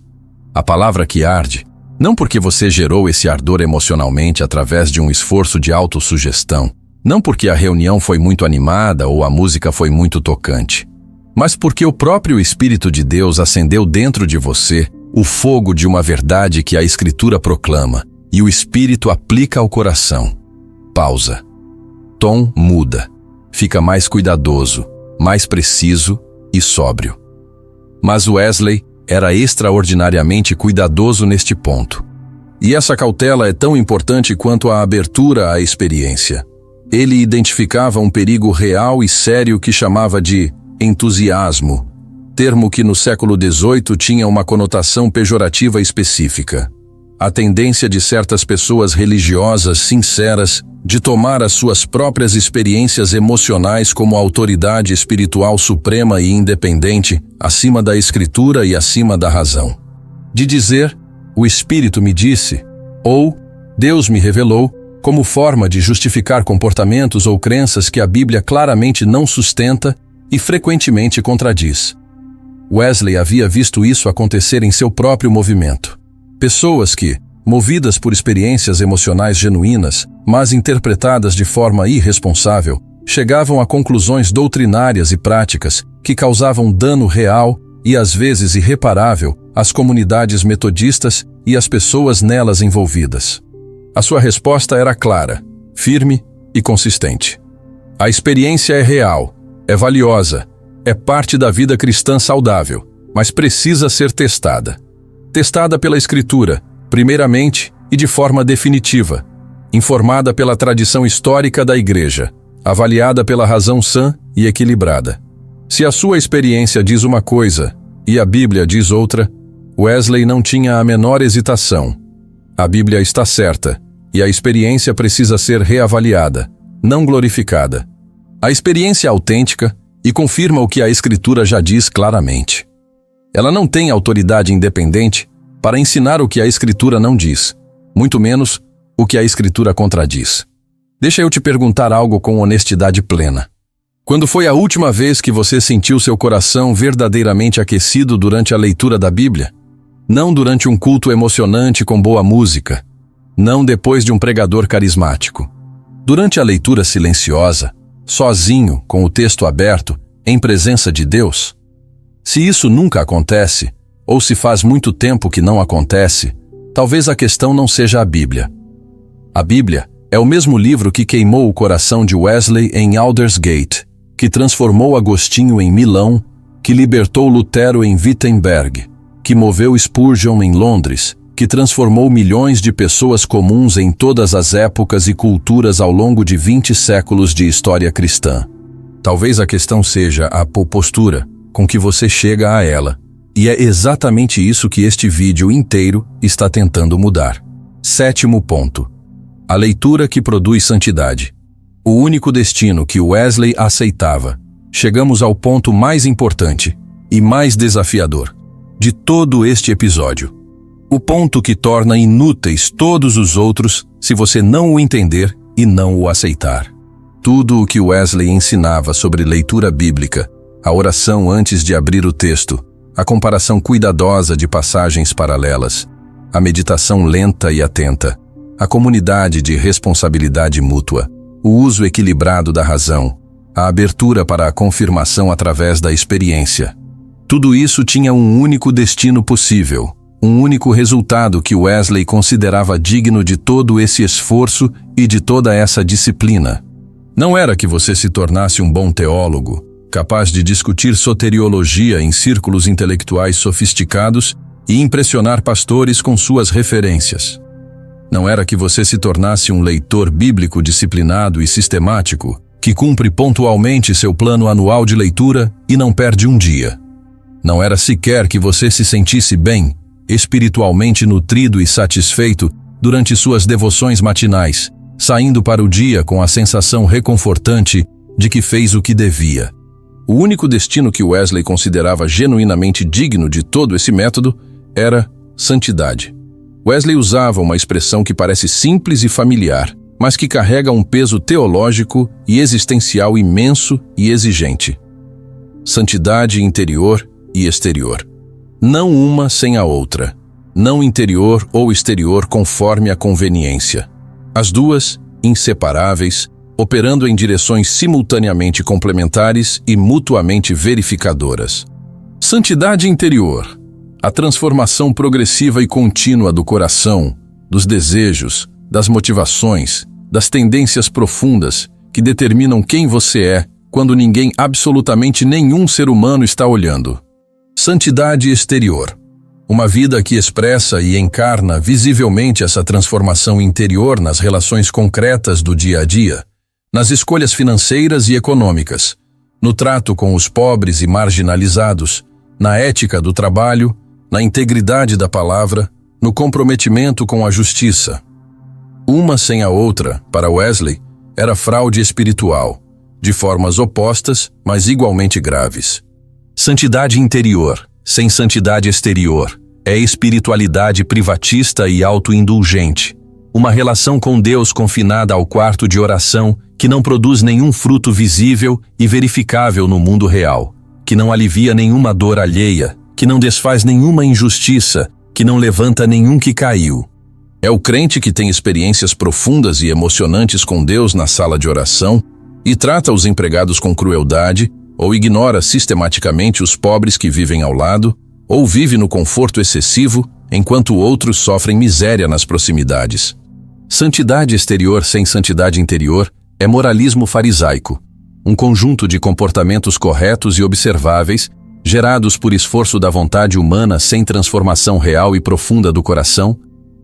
A palavra que arde, não porque você gerou esse ardor emocionalmente através de um esforço de autossugestão, Não porque a reunião foi muito animada ou a música foi muito tocante, mas porque o próprio Espírito de Deus acendeu dentro de você o fogo de uma verdade que a Escritura proclama e o Espírito aplica ao coração. Pausa. Tom muda. Fica mais cuidadoso, mais preciso e sóbrio. Mas Wesley era extraordinariamente cuidadoso neste ponto. E essa cautela é tão importante quanto a abertura à experiência. Ele identificava um perigo real e sério que chamava de entusiasmo, termo que no século XVIII tinha uma conotação pejorativa específica. A tendência de certas pessoas religiosas sinceras de tomar as suas próprias experiências emocionais como autoridade espiritual suprema e independente, acima da Escritura e acima da razão. De dizer, o Espírito me disse, ou Deus me revelou, como forma de justificar comportamentos ou crenças que a Bíblia claramente não sustenta e frequentemente contradiz. Wesley havia visto isso acontecer em seu próprio movimento. Pessoas que, movidas por experiências emocionais genuínas, mas interpretadas de forma irresponsável, chegavam a conclusões doutrinárias e práticas que causavam dano real e às vezes irreparável às comunidades metodistas e às pessoas nelas envolvidas. A sua resposta era clara, firme e consistente. A experiência é real, é valiosa, é parte da vida cristã saudável, mas precisa ser testada. Testada pela Escritura, primeiramente e de forma definitiva, informada pela tradição histórica da Igreja, avaliada pela razão sã e equilibrada. Se a sua experiência diz uma coisa e a Bíblia diz outra, Wesley não tinha a menor hesitação. A Bíblia está certa e a experiência precisa ser reavaliada, não glorificada. A experiência é autêntica e confirma o que a Escritura já diz claramente. Ela não tem autoridade independente para ensinar o que a Escritura não diz, muito menos o que a Escritura contradiz. Deixa eu te perguntar algo com honestidade plena. Quando foi a última vez que você sentiu seu coração verdadeiramente aquecido durante a leitura da Bíblia? Não durante um culto emocionante com boa música. Não depois de um pregador carismático. Durante a leitura silenciosa, sozinho, com o texto aberto, em presença de Deus? Se isso nunca acontece, ou se faz muito tempo que não acontece, talvez a questão não seja a Bíblia. A Bíblia é o mesmo livro que queimou o coração de Wesley em Aldersgate, que transformou Agostinho em Milão, que libertou Lutero em Wittenberg, que moveu Spurgeon em Londres, que transformou milhões de pessoas comuns em todas as épocas e culturas ao longo de 20 séculos de história cristã. Talvez a questão seja a postura com que você chega a ela, e é exatamente isso que este vídeo inteiro está tentando mudar. 7º ponto. A leitura que produz santidade. O único destino que Wesley aceitava. Chegamos ao ponto mais importante e mais desafiador de todo este episódio. O ponto que torna inúteis todos os outros se você não o entender e não o aceitar. Tudo o que Wesley ensinava sobre leitura bíblica, a oração antes de abrir o texto, a comparação cuidadosa de passagens paralelas, a meditação lenta e atenta, a comunidade de responsabilidade mútua, o uso equilibrado da razão, a abertura para a confirmação através da experiência. Tudo isso tinha um único destino possível, um único resultado que Wesley considerava digno de todo esse esforço e de toda essa disciplina. Não era que você se tornasse um bom teólogo, capaz de discutir soteriologia em círculos intelectuais sofisticados e impressionar pastores com suas referências. Não era que você se tornasse um leitor bíblico disciplinado e sistemático, que cumpre pontualmente seu plano anual de leitura e não perde um dia. Não era sequer que você se sentisse bem, espiritualmente nutrido e satisfeito durante suas devoções matinais, saindo para o dia com a sensação reconfortante de que fez o que devia. O único destino que Wesley considerava genuinamente digno de todo esse método era santidade. Wesley usava uma expressão que parece simples e familiar, mas que carrega um peso teológico e existencial imenso e exigente. Santidade interior e exterior. Não uma sem a outra. Não interior ou exterior conforme a conveniência. As duas, inseparáveis, operando em direções simultaneamente complementares e mutuamente verificadoras. Santidade interior, a transformação progressiva e contínua do coração, dos desejos, das motivações, das tendências profundas que determinam quem você é quando ninguém, absolutamente nenhum ser humano está olhando. Santidade exterior, uma vida que expressa e encarna visivelmente essa transformação interior nas relações concretas do dia a dia, nas escolhas financeiras e econômicas, no trato com os pobres e marginalizados, na ética do trabalho, na integridade da palavra, no comprometimento com a justiça. Uma sem a outra, para Wesley, era fraude espiritual, de formas opostas, mas igualmente graves. Santidade interior, sem santidade exterior, é espiritualidade privatista e autoindulgente. Uma relação com Deus confinada ao quarto de oração que não produz nenhum fruto visível e verificável no mundo real, que não alivia nenhuma dor alheia, que não desfaz nenhuma injustiça, que não levanta nenhum que caiu. É o crente que tem experiências profundas e emocionantes com Deus na sala de oração e trata os empregados com crueldade, ou ignora sistematicamente os pobres que vivem ao lado, ou vive no conforto excessivo, enquanto outros sofrem miséria nas proximidades. Santidade exterior sem santidade interior é moralismo farisaico, um conjunto de comportamentos corretos e observáveis, gerados por esforço da vontade humana sem transformação real e profunda do coração,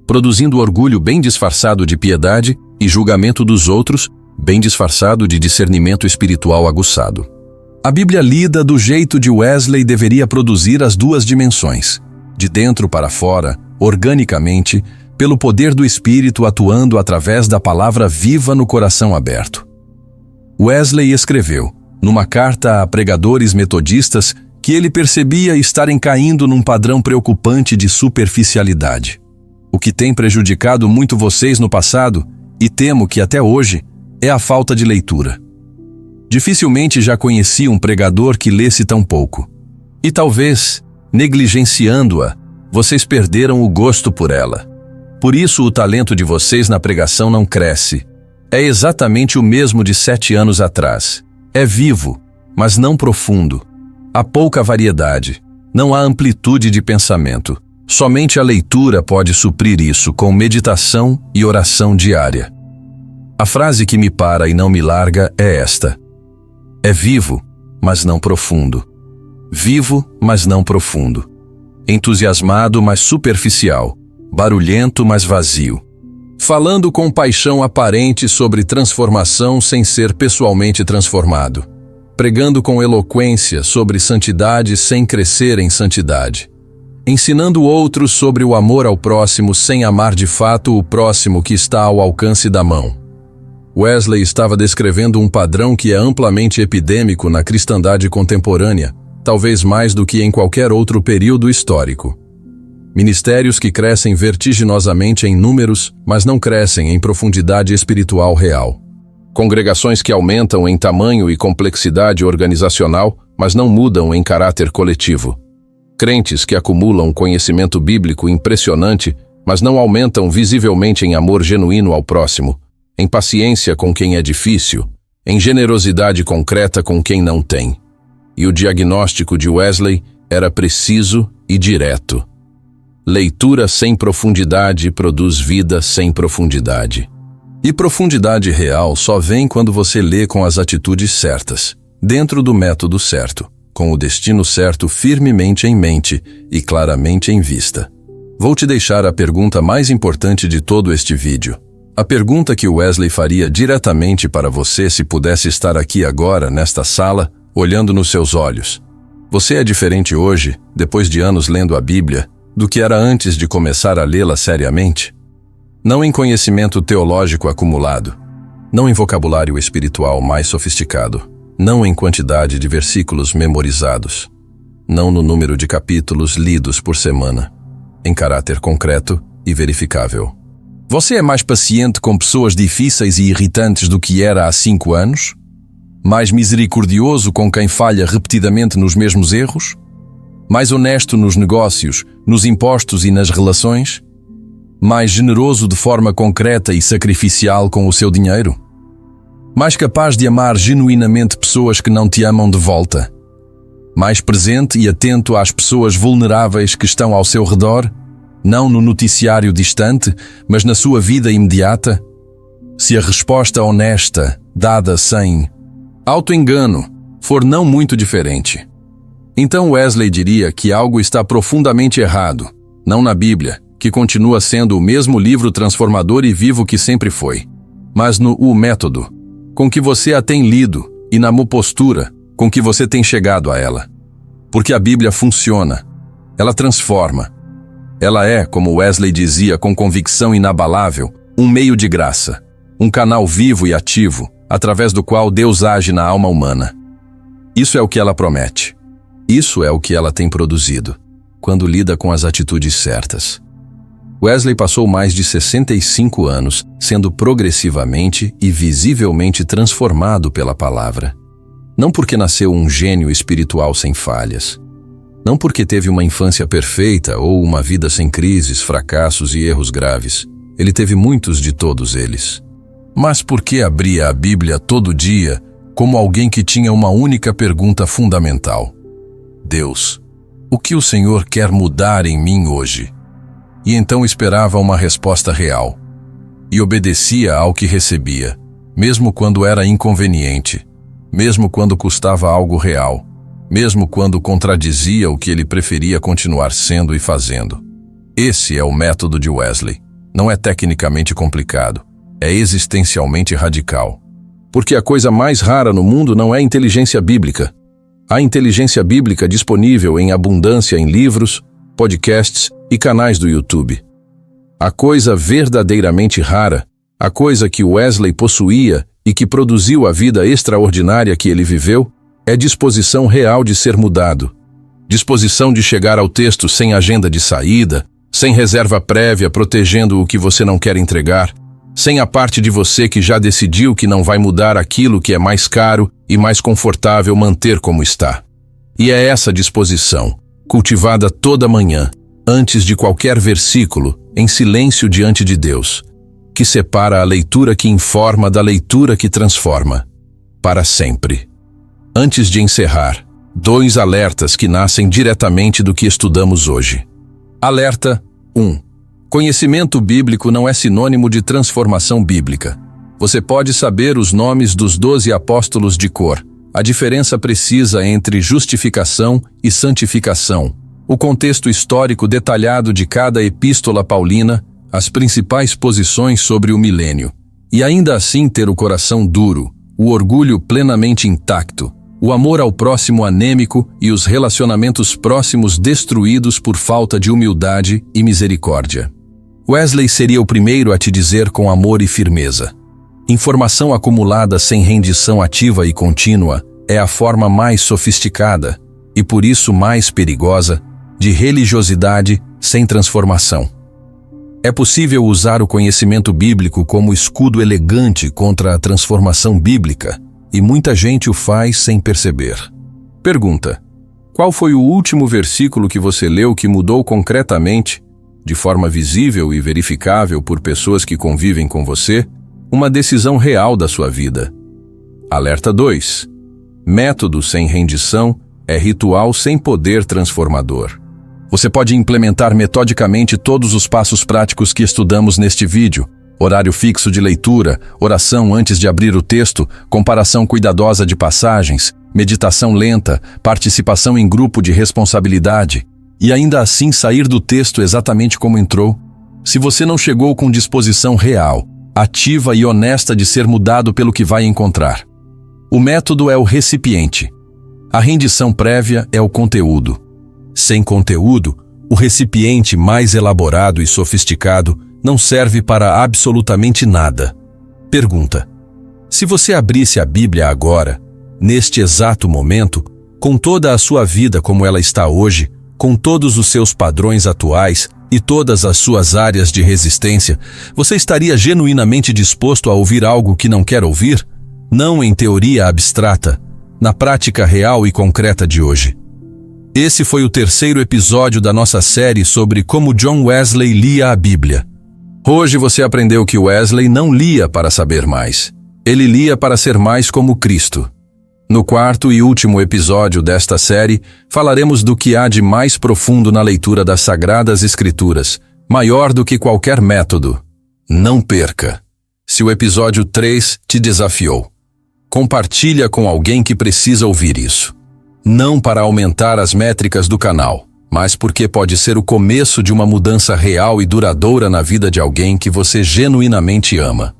produzindo orgulho bem disfarçado de piedade e julgamento dos outros, bem disfarçado de discernimento espiritual aguçado. A Bíblia lida do jeito de Wesley deveria produzir as duas dimensões, de dentro para fora, organicamente, pelo poder do Espírito atuando através da palavra viva no coração aberto. Wesley escreveu, numa carta a pregadores metodistas, que ele percebia estarem caindo num padrão preocupante de superficialidade. O que tem prejudicado muito vocês no passado, e temo que até hoje, é a falta de leitura. Dificilmente já conheci um pregador que lesse tão pouco. E talvez, negligenciando-a, vocês perderam o gosto por ela. Por isso o talento de vocês na pregação não cresce. É exatamente o mesmo de 7 anos atrás. É vivo, mas não profundo. Há pouca variedade. Não há amplitude de pensamento. Somente a leitura pode suprir isso com meditação e oração diária. A frase que me para e não me larga é esta: é vivo, mas não profundo. Vivo, mas não profundo. Entusiasmado, mas superficial. Barulhento, mas vazio. Falando com paixão aparente sobre transformação sem ser pessoalmente transformado. Pregando com eloquência sobre santidade sem crescer em santidade. Ensinando outros sobre o amor ao próximo sem amar de fato o próximo que está ao alcance da mão. Wesley estava descrevendo um padrão que é amplamente epidêmico na cristandade contemporânea, talvez mais do que em qualquer outro período histórico. Ministérios que crescem vertiginosamente em números, mas não crescem em profundidade espiritual real. Congregações que aumentam em tamanho e complexidade organizacional, mas não mudam em caráter coletivo. Crentes que acumulam conhecimento bíblico impressionante, mas não aumentam visivelmente em amor genuíno ao próximo, em paciência com quem é difícil, em generosidade concreta com quem não tem. E o diagnóstico de Wesley era preciso e direto. Leitura sem profundidade produz vida sem profundidade. E profundidade real só vem quando você lê com as atitudes certas, dentro do método certo, com o destino certo firmemente em mente e claramente em vista. Vou te deixar a pergunta mais importante de todo este vídeo. A pergunta que Wesley faria diretamente para você se pudesse estar aqui agora, nesta sala, olhando nos seus olhos. Você é diferente hoje, depois de anos lendo a Bíblia, do que era antes de começar a lê-la seriamente? Não em conhecimento teológico acumulado, não em vocabulário espiritual mais sofisticado, não em quantidade de versículos memorizados, não no número de capítulos lidos por semana, em caráter concreto e verificável. Você é mais paciente com pessoas difíceis e irritantes do que era há 5 anos? Mais misericordioso com quem falha repetidamente nos mesmos erros? Mais honesto nos negócios, nos impostos e nas relações? Mais generoso de forma concreta e sacrificial com o seu dinheiro? Mais capaz de amar genuinamente pessoas que não te amam de volta? Mais presente e atento às pessoas vulneráveis que estão ao seu redor, não no noticiário distante, mas na sua vida imediata? Se a resposta honesta, dada sem auto-engano, for não muito diferente, então Wesley diria que algo está profundamente errado, não na Bíblia, que continua sendo o mesmo livro transformador e vivo que sempre foi, mas no método com que você a tem lido e na postura com que você tem chegado a ela. Porque a Bíblia funciona, ela transforma. Ela é, como Wesley dizia com convicção inabalável, um meio de graça, um canal vivo e ativo, através do qual Deus age na alma humana. Isso é o que ela promete. Isso é o que ela tem produzido, quando lida com as atitudes certas. Wesley passou mais de 65 anos sendo progressivamente e visivelmente transformado pela palavra. Não porque nasceu um gênio espiritual sem falhas. Não porque teve uma infância perfeita ou uma vida sem crises, fracassos e erros graves. Ele teve muitos de todos eles. Mas porque abria a Bíblia todo dia como alguém que tinha uma única pergunta fundamental: Deus, o que o Senhor quer mudar em mim hoje? E então esperava uma resposta real. E obedecia ao que recebia, mesmo quando era inconveniente, mesmo quando custava algo real, mesmo quando contradizia o que ele preferia continuar sendo e fazendo. Esse é o método de Wesley. Não é tecnicamente complicado, é existencialmente radical. Porque a coisa mais rara no mundo não é inteligência bíblica. Há inteligência bíblica disponível em abundância em livros, podcasts e canais do YouTube. A coisa verdadeiramente rara, a coisa que Wesley possuía e que produziu a vida extraordinária que ele viveu, é disposição real de ser mudado. Disposição de chegar ao texto sem agenda de saída, sem reserva prévia protegendo o que você não quer entregar, sem a parte de você que já decidiu que não vai mudar aquilo que é mais caro e mais confortável manter como está. E é essa disposição, cultivada toda manhã, antes de qualquer versículo, em silêncio diante de Deus, que separa a leitura que informa da leitura que transforma, para sempre. Antes de encerrar, 2 alertas que nascem diretamente do que estudamos hoje. Alerta 1. Conhecimento bíblico não é sinônimo de transformação bíblica. Você pode saber os nomes dos 12 apóstolos de cor, a diferença precisa entre justificação e santificação, o contexto histórico detalhado de cada epístola paulina, as principais posições sobre o milênio, e ainda assim ter o coração duro, o orgulho plenamente intacto, o amor ao próximo anêmico e os relacionamentos próximos destruídos por falta de humildade e misericórdia. Wesley seria o primeiro a te dizer com amor e firmeza: informação acumulada sem rendição ativa e contínua é a forma mais sofisticada, e por isso mais perigosa, de religiosidade sem transformação. É possível usar o conhecimento bíblico como escudo elegante contra a transformação bíblica, e muita gente o faz sem perceber. Pergunta: qual foi o último versículo que você leu que mudou concretamente, de forma visível e verificável por pessoas que convivem com você, uma decisão real da sua vida? Alerta 2. Método sem rendição é ritual sem poder transformador. Você pode implementar metodicamente todos os passos práticos que estudamos neste vídeo: horário fixo de leitura, oração antes de abrir o texto, comparação cuidadosa de passagens, meditação lenta, participação em grupo de responsabilidade, e ainda assim sair do texto exatamente como entrou. Se você não chegou com disposição real, ativa e honesta de ser mudado pelo que vai encontrar. O método é o recipiente. A rendição prévia é o conteúdo. Sem conteúdo, o recipiente mais elaborado e sofisticado não serve para absolutamente nada. Pergunta: se você abrisse a Bíblia agora, neste exato momento, com toda a sua vida como ela está hoje, com todos os seus padrões atuais e todas as suas áreas de resistência, você estaria genuinamente disposto a ouvir algo que não quer ouvir? Não em teoria abstrata, na prática real e concreta de hoje. Esse foi o 3º episódio da nossa série sobre como John Wesley lia a Bíblia. Hoje você aprendeu que Wesley não lia para saber mais. Ele lia para ser mais como Cristo. No quarto e último episódio desta série, falaremos do que há de mais profundo na leitura das Sagradas Escrituras, maior do que qualquer método. Não perca! Se o episódio 3 te desafiou, compartilha com alguém que precisa ouvir isso. Não para aumentar as métricas do canal, mas porque pode ser o começo de uma mudança real e duradoura na vida de alguém que você genuinamente ama.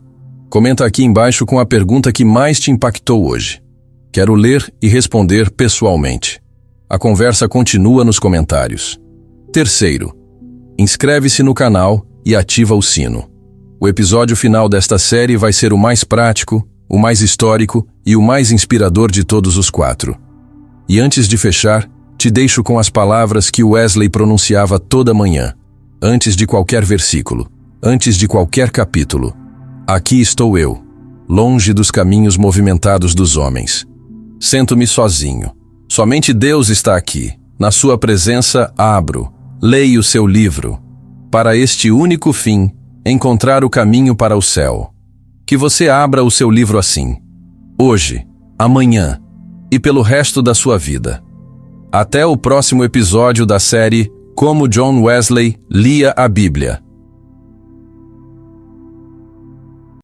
Comenta aqui embaixo com a pergunta que mais te impactou hoje. Quero ler e responder pessoalmente. A conversa continua nos comentários. Terceiro, inscreve-se no canal e ativa o sino. O episódio final desta série vai ser o mais prático, o mais histórico e o mais inspirador de todos os 4. E antes de fechar, te deixo com as palavras que Wesley pronunciava toda manhã, antes de qualquer versículo, antes de qualquer capítulo. Aqui estou eu, longe dos caminhos movimentados dos homens. Sento-me sozinho. Somente Deus está aqui. Na sua presença abro, leio o seu livro. Para este único fim, encontrar o caminho para o céu. Que você abra o seu livro assim. Hoje, amanhã e pelo resto da sua vida. Até o próximo episódio da série Como John Wesley lia a Bíblia.